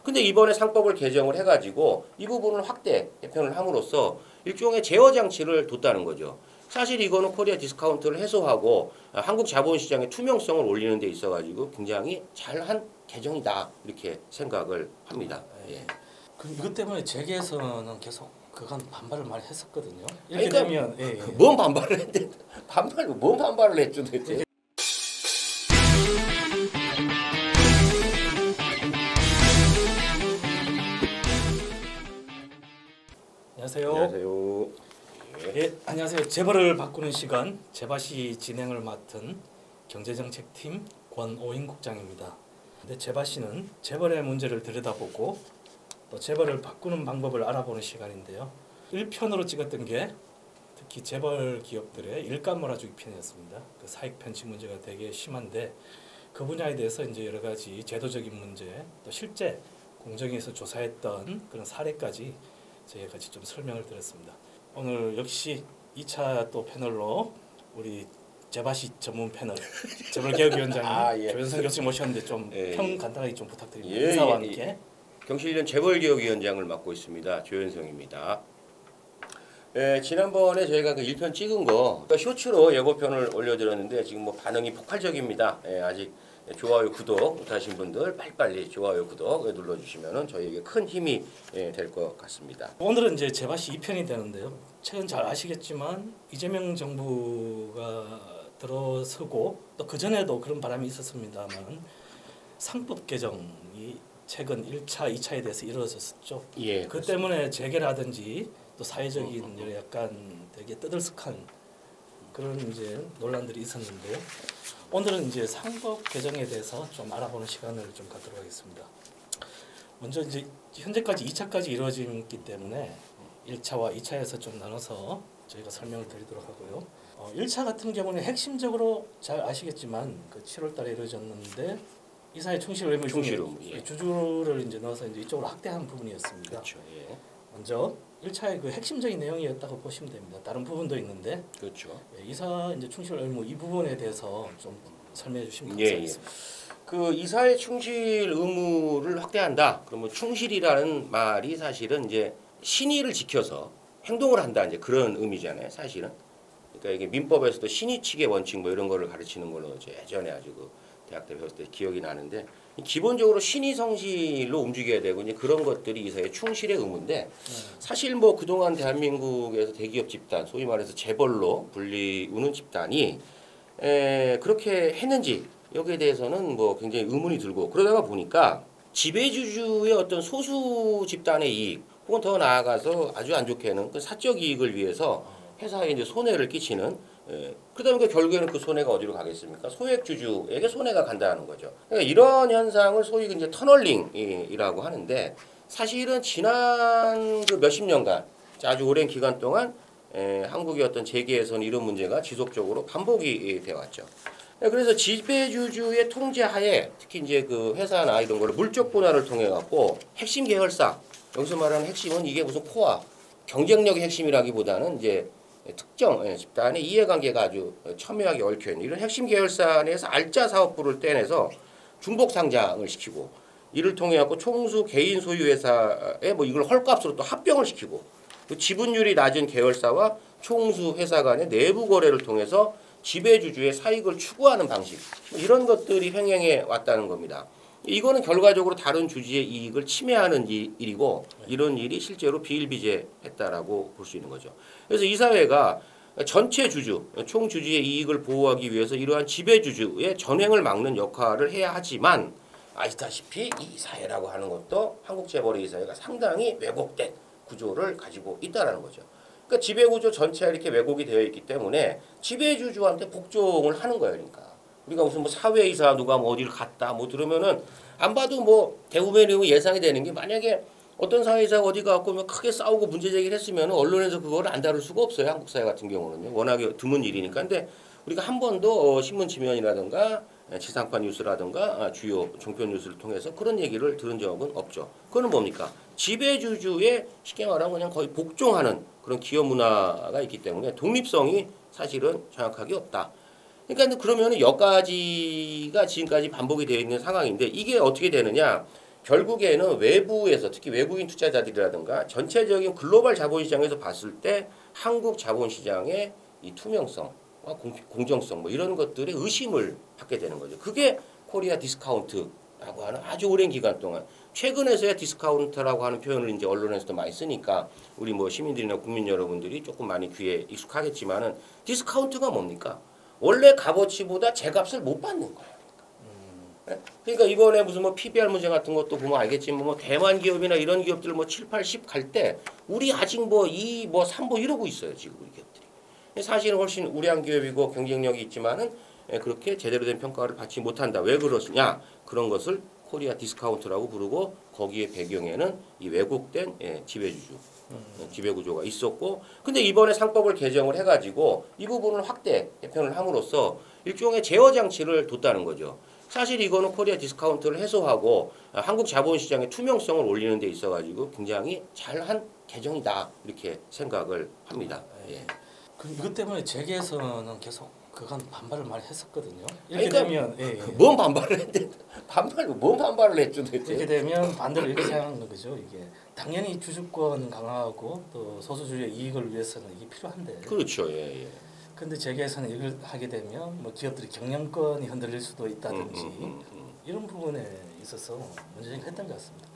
근데 이번에 상법을 개정을 해가지고 이 부분을 확대 개편을 함으로써 일종의 제어 장치를 뒀다는 거죠. 사실 이거는 코리아 디스카운트를 해소하고 한국 자본시장의 투명성을 올리는 데 있어가지고 굉장히 잘한 개정이다 이렇게 생각을 합니다. 예. 그 이것 때문에 재계에서는 계속 그간 반발을 많이 했었거든요. 이렇게 그러니까 되면 뭔 반발을 했는데 뭔 반발을 했죠 도대체. 안녕하세요. 안녕하세요. 예, 안녕하세요. 재벌을 바꾸는 시간 재밭이 진행을 맡은 경제정책팀 권오인 국장입니다. 근데 재밭이는 재벌의 문제를 들여다보고 또 재벌을 바꾸는 방법을 알아보는 시간인데요. 1편으로 찍었던 게 특히 재벌 기업들의 일감 몰아주기 편이었습니다. 그 사익 편취 문제가 되게 심한데 그 분야에 대해서 이제 여러 가지 제도적인 문제 또 실제 공정위에서 조사했던 그런 사례까지 저희가 같이 좀 설명을 드렸습니다. 오늘 역시 2차 또 패널로 우리 재밭이 전문 패널 재벌개혁위원장님 예. 조현성 교수님 모셨는데 좀 평 간단하게 좀 부탁드립니다. 예, 인사와 함께. 경실련 재벌개혁위원장을 맡고 있습니다. 조현성입니다. 지난번에 저희가 그 1편 찍은 거 쇼츠로 예고편을 올려드렸는데 지금 뭐 반응이 폭발적입니다. 아직 좋아요, 구독 못하신 분들 빨리빨리 좋아요, 구독 눌러주시면 저희에게 큰 힘이 될 것 같습니다. 오늘은 이제 재밭이 2편이 되는데요. 최근 잘 아시겠지만 이재명 정부가 들어서고 또 그전에도 그런 바람이 있었습니다만 상법 개정이 최근 1차, 2차에 대해서 이루어졌었죠. 예, 그 때문에 재계라든지 또 사회적인 약간 되게 떠들썩한 그런 이제 논란들이 있었는데요. 오늘은 이제 상법 개정에 대해서 좀 알아보는 시간을 좀 갖도록 하겠습니다. 먼저 이제 현재까지 2차까지 이루어졌기 때문에 1차와 2차에서 좀 나눠서 저희가 설명을 드리도록 하고요. 1차 같은 경우는 핵심적으로 잘 아시겠지만 그 7월달에 이루어졌는데 이사회 충실 의무 예. 주주를 이제 넣어서 이제 이쪽으로 확대한 부분이었습니다. 그렇죠. 예. 먼저 1차의 그 핵심적인 내용이었다고 보시면 됩니다. 다른 부분도 있는데 그렇죠. 이사 이제 충실 의무 이 부분에 대해서 좀 설명해 주시면 감사하겠습니다. 그 이사회 충실 의무를 확대한다. 그러면 충실이라는 말이 사실은 이제 신의를 지켜서 행동을 한다 이제 그런 의미잖아요. 사실은. 그러니까 이게 민법에서도 신의칙의 원칙 뭐 이런 거를 가르치는 걸로 예전에 아주 그 대학 때 배웠을 때 기억이 나는데 기본적으로 신의 성실로 움직여야 되고 이제 그런 것들이 이사회 충실의 의무인데 사실 뭐 그동안 대한민국에서 대기업 집단 소위 말해서 재벌로 불리우는 집단이 그렇게 했는지 여기에 대해서는 뭐 굉장히 의문이 들고 그러다가 보니까 지배주주의 어떤 소수 집단의 이익 혹은 더 나아가서 아주 안 좋게는 그 사적 이익을 위해서 회사에 이제 손해를 끼치는 그러다 보니까 결국에는 그 손해가 어디로 가겠습니까? 소액주주에게 손해가 간다는 거죠. 그러니까 이런 현상을 소위 이제 터널링이라고 하는데 사실은 지난 그 몇십 년간 아주 오랜 기간 동안 한국의 어떤 재계에서는 이런 문제가 지속적으로 반복이 되어 왔죠. 그래서 지배주주의 통제하에 특히 이제 그 회사나 이런 거를 물적 분할을 통해 갖고 핵심 계열사 여기서 말하는 핵심은 이게 무슨 코어 경쟁력의 핵심이라기보다는 이제 특정 집단의 이해관계가 아주 첨예하게 얽혀있는 이런 핵심 계열사 내에서 알짜 사업부를 떼내서 중복 상장을 시키고 이를 통해 갖고 총수 개인 소유 회사에 뭐 이걸 헐값으로 또 합병을 시키고 또 지분율이 낮은 계열사와 총수 회사 간의 내부 거래를 통해서 지배주주의 사익을 추구하는 방식 이런 것들이 횡행해 왔다는 겁니다. 이거는 결과적으로 다른 주주의 이익을 침해하는 일이고 이런 일이 실제로 비일비재했다라고 볼 수 있는 거죠. 그래서 이 사회가 전체 주주, 총주주의 이익을 보호하기 위해서 이러한 지배주주의 전횡을 막는 역할을 해야 하지만 아시다시피 이 사회라고 하는 것도 한국 재벌의 이 사회가 상당히 왜곡된 구조를 가지고 있다는 거죠. 그러니까 지배구조 전체가 이렇게 왜곡이 되어 있기 때문에 지배주주한테 복종을 하는 거예요. 그러니까. 우리가 무슨 뭐 사회이사 누가 뭐 어디를 갔다 뭐 들으면은 안 봐도 뭐 대부분의 내용이 예상이 되는 게 만약에 어떤 사회이사가 어디 가고 뭐 크게 싸우고 문제 제기를 했으면 언론에서 그거를 안 다룰 수가 없어요. 한국 사회 같은 경우는요. 워낙에 드문 일이니까. 근데 우리가 한 번도 신문 지면이라든가 지상파 뉴스라든가 주요 종편 뉴스를 통해서 그런 얘기를 들은 적은 없죠. 그거는 뭡니까? 지배주주의 쉽게 말하면 그냥 거의 복종하는 그런 기업 문화가 있기 때문에 독립성이 사실은 정확하게 없다. 그러니까 그러면 여기까지가 지금까지 반복이 되어 있는 상황인데 이게 어떻게 되느냐? 결국에는 외부에서 특히 외국인 투자자들이라든가 전체적인 글로벌 자본시장에서 봤을 때 한국 자본시장의 이 투명성과 공정성 뭐 이런 것들에 의심을 받게 되는 거죠. 그게 코리아 디스카운트라고 하는 아주 오랜 기간 동안 최근에서야 디스카운트라고 하는 표현을 이제 언론에서도 많이 쓰니까 우리 뭐 시민들이나 국민 여러분들이 조금 많이 귀에 익숙하겠지만은 디스카운트가 뭡니까? 원래 값어치보다 제값을 못 받는 거예요. 그러니까 이번에 무슨 뭐 PBR 문제 같은 것도 보면 알겠지만 뭐 대만 기업이나 이런 기업들 뭐 7, 80 갈 때 우리 아직 뭐 2, 뭐 3, 뭐 이러고 있어요 지금 우리 기업들이. 사실은 훨씬 우량한 기업이고 경쟁력이 있지만은 그렇게 제대로 된 평가를 받지 못한다. 왜 그러냐? 그런 것을 코리아 디스카운트라고 부르고 거기에 배경에는 이 왜곡된 지배주주, 지배구조가 있었고, 근데 이번에 상법을 개정을 해가지고 이 부분을 확대 개편을 함으로써 일종의 제어 장치를 뒀다는 거죠. 사실 이거는 코리아 디스카운트를 해소하고 한국 자본시장의 투명성을 올리는 데 있어가지고 굉장히 잘한 개정이다 이렇게 생각을 합니다. 예. 이것 때문에 재계에서는 계속 그간 반발을 많이 했었거든요. 이렇게 그러니까 되면 뭔 반발을 했는데 뭔 반발을 했죠 도대체. 이렇게 되면 반대로 이렇게 생각하는 거죠. 이게 당연히 주주권 강화하고 또 소수주의 이익을 위해서는 이게 필요한데. 그렇죠. 예. 근데 재계에서는 이걸 하게 되면 뭐 기업들이 경영권이 흔들릴 수도 있다든지 이런 부분에 있어서 문제제기를 했던 것 같습니다.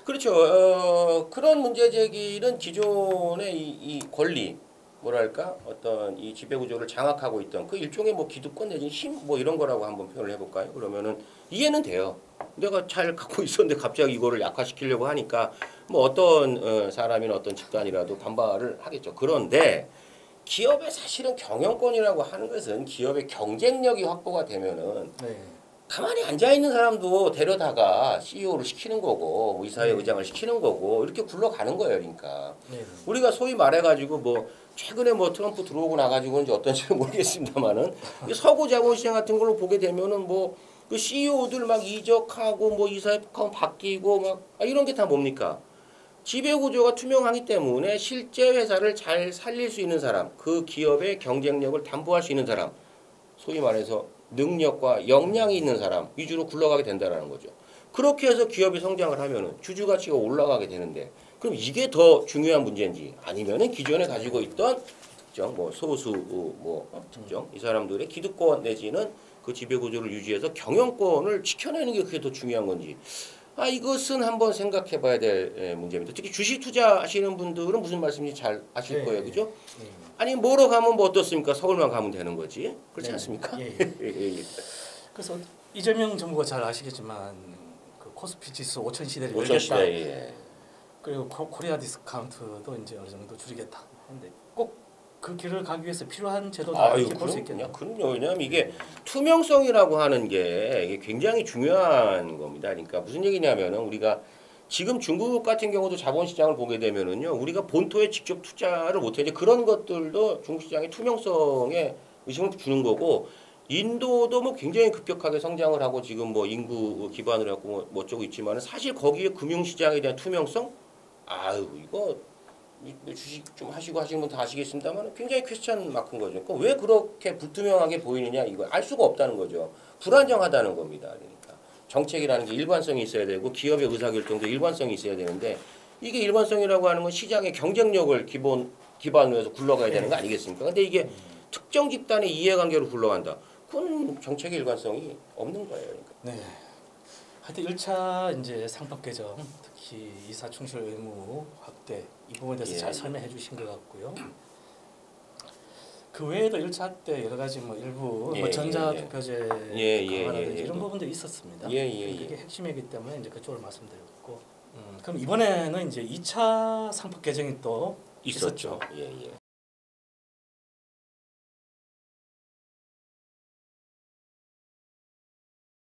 그렇죠. 그런 문제 제기는 기존의 이 권리 뭐랄까 어떤 이 지배 구조를 장악하고 있던 그 일종의 뭐 기득권 내지 힘 뭐 이런 거라고 한번 표현을 해볼까요? 그러면은 이해는 돼요. 내가 잘 갖고 있었는데 갑자기 이거를 약화시키려고 하니까 뭐 어떤 사람이나 어떤 집단이라도 반발을 하겠죠. 그런데 기업의 사실은 경영권이라고 하는 것은 기업의 경쟁력이 확보가 되면은 가만히 앉아 있는 사람도 데려다가 CEO를 시키는 거고 이사회 의장을 시키는 거고 이렇게 굴러가는 거예요. 그러니까 우리가 소위 말해가지고 뭐 최근에 뭐 트럼프 들어오고 나가지고는 이제 어떤지는 모르겠습니다만은 서구 자본시장 같은 걸로 보게 되면은 뭐 그 CEO들 막 이적하고 뭐 이사회 복하면 바뀌고 막 이런 게 다 뭡니까? 지배 구조가 투명하기 때문에 실제 회사를 잘 살릴 수 있는 사람, 그 기업의 경쟁력을 담보할 수 있는 사람, 소위 말해서 능력과 역량이 있는 사람 위주로 굴러가게 된다는 거죠. 그렇게 해서 기업이 성장을 하면은 주주 가치가 올라가게 되는데 그럼 이게 더 중요한 문제인지 아니면은 기존에 가지고 있던 특정 뭐 소수 특정 이 사람들의 기득권 내지는 그 지배 구조를 유지해서 경영권을 지켜내는 게 그게 더 중요한 건지 이것은 한번 생각해 봐야 될 문제입니다. 특히 주식 투자하시는 분들은 무슨 말씀인지 잘 아실 거예요. 그죠? 아니 뭐로 가면 뭐 어떻습니까? 서울만 가면 되는 거지. 그렇지 않습니까? 그래서 이재명 정부가 잘 아시겠지만 그 코스피 지수 5천 시대를 5천 열겠다. 시대. 그리고 코리아 디스카운트도 이제 어느 정도 줄이겠다. 근데 꼭 그 길을 가기 위해서 필요한 제도다 이렇게 볼 수 있겠네요. 그럼요. 왜냐하면 이게 투명성이라고 하는 게 이게 굉장히 중요한 겁니다. 그러니까 무슨 얘기냐면은 우리가 지금 중국 같은 경우도 자본시장을 보게 되면은요, 우리가 본토에 직접 투자를 못해 이제 그런 것들도 중국 시장의 투명성에 의심을 주는 거고. 인도도 뭐 굉장히 급격하게 성장을 하고 지금 뭐 인구 기반으로 해갖고 뭐 어쩌고 있지만은 사실 거기에 금융시장에 대한 투명성, 이거 주식 좀 하시고 하시는 분 다 아시겠습니다만 굉장히 퀘스천 마크인 거죠. 그러니까 왜 그렇게 불투명하게 보이느냐 이거 알 수가 없다는 거죠. 불안정하다는 겁니다. 그러니까 정책이라는 게 일관성이 있어야 되고 기업의 의사결정도 일관성이 있어야 되는데 이게 일관성이라고 하는 건 시장의 경쟁력을 기반으로 해서 굴러가야 되는 거 아니겠습니까? 근데 이게 특정 집단의 이해관계로 굴러간다. 그건 정책의 일관성이 없는 거예요. 그러니까. 네. 하여튼 1차 이제 상법 개정, 특히 이사 충실 의무 확대 이 부분에 대해서 잘 설명해 주신 것 같고요. 그 외에도 1차 때 여러 가지 뭐 일부 뭐 전자투표제 강화라든지 이런 부분들이 있었습니다. 그게 핵심이기 때문에 이제 그쪽을 말씀드렸고, 그럼 이번에는 이제 2차 상법 개정이 또 있었죠.